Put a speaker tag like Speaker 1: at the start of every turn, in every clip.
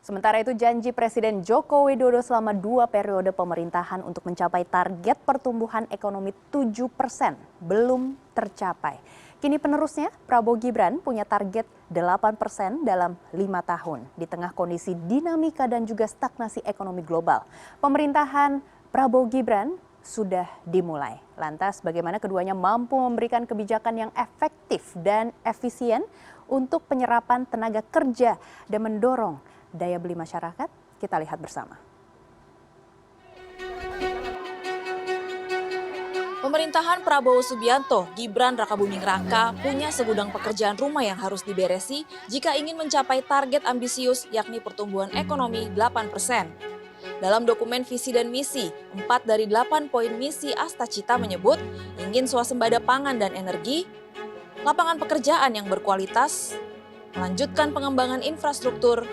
Speaker 1: Sementara itu janji Presiden Joko Widodo selama 2 periode pemerintahan untuk mencapai target pertumbuhan ekonomi 7% belum tercapai. Kini penerusnya Prabowo Gibran punya target 8% dalam 5 tahun di tengah kondisi dinamika dan juga stagnasi ekonomi global. Pemerintahan Prabowo Gibran sudah dimulai. Lantas bagaimana keduanya mampu memberikan kebijakan yang efektif dan efisien untuk penyerapan tenaga kerja dan mendorong daya beli masyarakat? Kita lihat bersama.
Speaker 2: Pemerintahan Prabowo Subianto, Gibran Rakabuming Raka punya segudang pekerjaan rumah yang harus diberesi jika ingin mencapai target ambisius yakni pertumbuhan ekonomi 8%. Dalam dokumen visi dan misi, 4 dari 8 poin misi Astacita menyebut ingin swasembada pangan dan energi, lapangan pekerjaan yang berkualitas, melanjutkan pengembangan infrastruktur,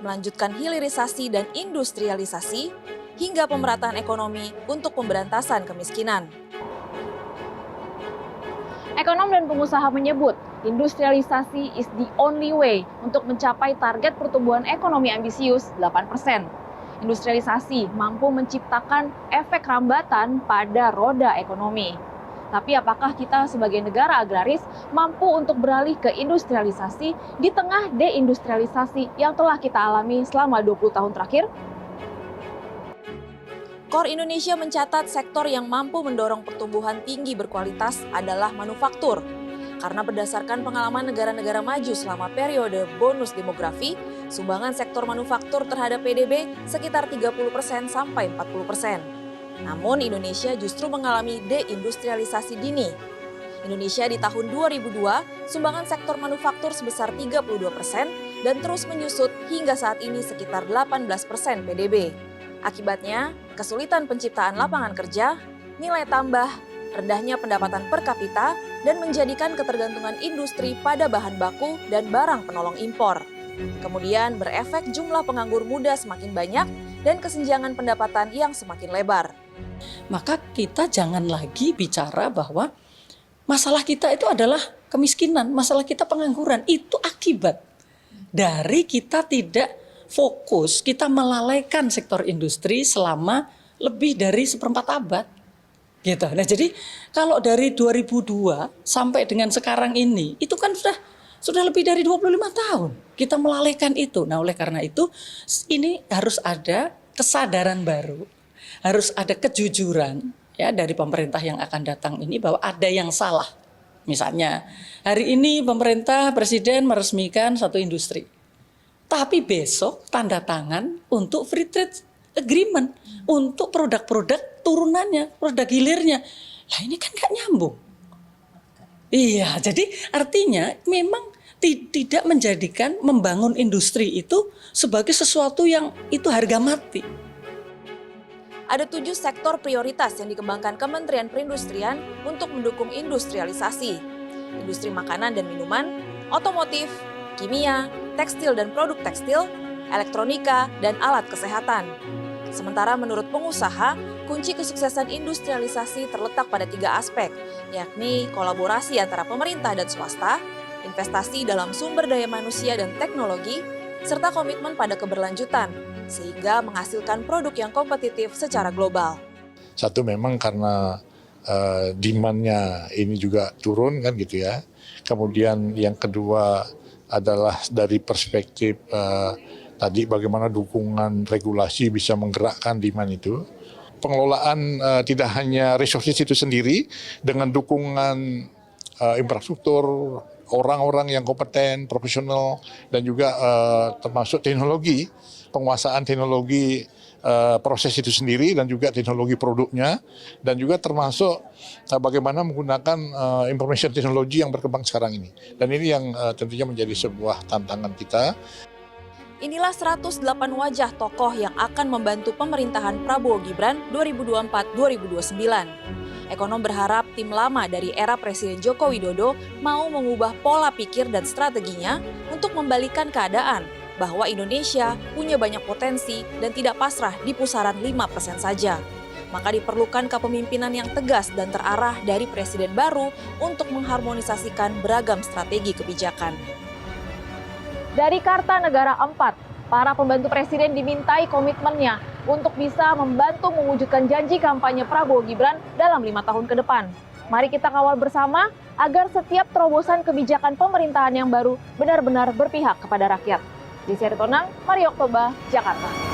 Speaker 2: melanjutkan hilirisasi dan industrialisasi, hingga pemerataan ekonomi untuk pemberantasan kemiskinan. Ekonom dan pengusaha menyebut, industrialisasi is the only way untuk mencapai target pertumbuhan ekonomi ambisius 8%. Industrialisasi mampu menciptakan efek rambatan pada roda ekonomi. Tapi apakah kita sebagai negara agraris mampu untuk beralih ke industrialisasi di tengah deindustrialisasi yang telah kita alami selama 20 tahun terakhir? KOR Indonesia mencatat sektor yang mampu mendorong pertumbuhan tinggi berkualitas adalah manufaktur. Karena berdasarkan pengalaman negara-negara maju selama periode bonus demografi, sumbangan sektor manufaktur terhadap PDB sekitar 30% sampai 40%. Namun Indonesia justru mengalami deindustrialisasi dini. Indonesia di tahun 2002, sumbangan sektor manufaktur sebesar 32% dan terus menyusut hingga saat ini sekitar 18% PDB. Akibatnya, kesulitan penciptaan lapangan kerja, nilai tambah, rendahnya pendapatan per kapita, dan menjadikan ketergantungan industri pada bahan baku dan barang penolong impor. Kemudian berefek jumlah penganggur muda semakin banyak dan kesenjangan pendapatan yang semakin lebar.
Speaker 3: Maka kita jangan lagi bicara bahwa masalah kita itu adalah kemiskinan, masalah kita pengangguran. Itu akibat dari kita tidak fokus, kita melalaikan sektor industri selama lebih dari 1/4 abad. Gitu. Nah, jadi kalau dari 2002 sampai dengan sekarang ini, itu kan sudah lebih dari 25 tahun kita melalaikan itu. Nah, oleh karena itu ini harus ada kesadaran baru, harus ada kejujuran ya dari pemerintah yang akan datang ini bahwa ada yang salah. Misalnya, hari ini pemerintah presiden meresmikan satu industri. Tapi besok tanda tangan untuk free trade agreement untuk produk-produk turunannya, produk hilirnya. Lah ini kan nggak nyambung. Iya, jadi artinya memang tidak menjadikan membangun industri itu sebagai sesuatu yang itu harga mati.
Speaker 2: Ada 7 sektor prioritas yang dikembangkan Kementerian Perindustrian untuk mendukung industrialisasi. Industri makanan dan minuman, otomotif, kimia, tekstil dan produk tekstil, elektronika, dan alat kesehatan. Sementara menurut pengusaha, kunci kesuksesan industrialisasi terletak pada 3 aspek, yakni kolaborasi antara pemerintah dan swasta, investasi dalam sumber daya manusia dan teknologi, serta komitmen pada keberlanjutan, sehingga menghasilkan produk yang kompetitif secara global.
Speaker 4: Satu memang karena demand-nya ini juga turun kan gitu ya. Kemudian yang kedua adalah dari perspektif tadi bagaimana dukungan regulasi bisa menggerakkan demand itu. Pengelolaan tidak hanya resources itu sendiri dengan dukungan infrastruktur, orang-orang yang kompeten, profesional, dan juga termasuk teknologi, penguasaan teknologi proses itu sendiri dan juga teknologi produknya, dan juga termasuk bagaimana menggunakan information technology yang berkembang sekarang ini. Dan ini yang tentunya menjadi sebuah tantangan kita.
Speaker 2: Inilah 108 wajah tokoh yang akan membantu pemerintahan Prabowo Gibran 2024-2029. Ekonom berharap tim lama dari era Presiden Joko Widodo mau mengubah pola pikir dan strateginya untuk membalikan keadaan bahwa Indonesia punya banyak potensi dan tidak pasrah di pusaran 5% saja. Maka diperlukan kepemimpinan yang tegas dan terarah dari Presiden baru untuk mengharmonisasikan beragam strategi kebijakan. Dari Kartanegara 4, Para pembantu presiden dimintai komitmennya untuk bisa membantu mewujudkan janji kampanye Prabowo Gibran dalam 5 tahun ke depan. Mari kita kawal bersama agar setiap terobosan kebijakan pemerintahan yang baru benar-benar berpihak kepada rakyat. Desy Aritonang, Mario Oktober, Jakarta.